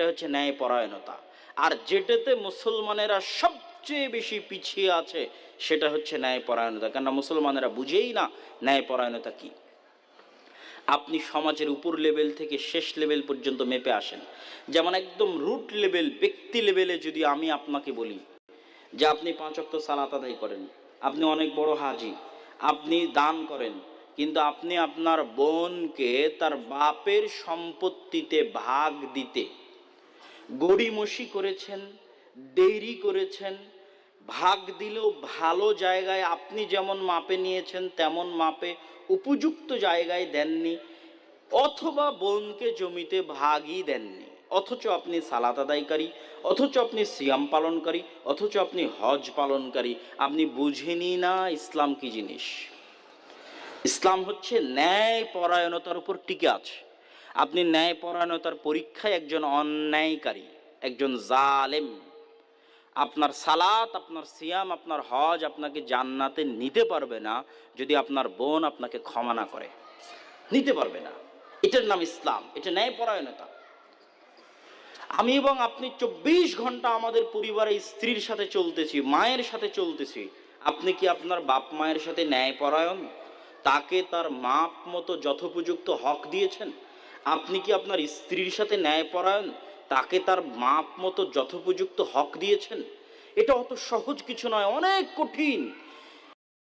হচ্ছে ন্যায়পরায়ণতা। আর যেটাতে মুসলমানেরা সবচেয়ে বেশি পিছিয়ে আছে সেটা হচ্ছে ন্যায়পরায়ণতা, কেননা মুসলমানেরা বুঝেই না ন্যায়পরায়ণতা কি। আপনি সমাজের উপর লেভেল থেকে শেষ লেভেল পর্যন্ত মেপে আসেন। যেমন একদম রুট লেভেল, ব্যক্তি লেভেলে যদি আমি আপনাকে বলি যে আপনি 5 ওয়াক্ত সালাত আদায় করেন, আপনি অনেক বড় হাজি, আপনি দান করেন, কিন্তু আপনি আপনার বোনকে তার বাপের সম্পত্তিতে ভাগ দিতে গড়িমসি করেছেন, দেরি করেছেন, ভাগ দিলেও ভালো জায়গায় আপনি যেমন মাপে নিয়েছেন তেমন মাপে উপযুক্ত জায়গায় দেননি, অথবা বোনকে জমিতে ভাগই দেননি, অথচ আপনি সালাত আদায়কারী, অথচ আপনি সিয়াম পালনকারী, অথচ আপনি হজ পালনকারী, আপনি বুঝেনি না ইসলাম কি জিনিস। ইসলাম হচ্ছে ন্যায় পরায়ণতার উপর টিকে আছে। আপনি ন্যায় পরায়ণতার পরীক্ষায় একজন অন্যায়কারী, একজন জালেম। আপনার সালাত, আপনার সিয়াম, আপনার হজ আপনাকে জান্নাতে নিতে পারবে না যদি আপনার বোন আপনাকে ক্ষমা না করে, নিতে পারবে না। এটার নাম ইসলাম, এটা ন্যায় পরায়ণতা। আমি এবং আপনি 24 ঘন্টা আমাদের পরিবারে স্ত্রীর সাথে চলতেছি, মায়ের সাথে চলতেছি। আপনি কি আপনার বাপ মায়ের সাথে ন্যায়পরায়ণ? তাকে তার মাপ মতো যথোপযুক্ত হক দিয়েছেন? আপনি কি আপনার স্ত্রীর সাথে ন্যায়পরায়ণ? তাকে তার মাপ মতো যথোপযুক্ত হক দিয়েছেন? এটা অত সহজ কিছু নয়, অনেক কঠিন।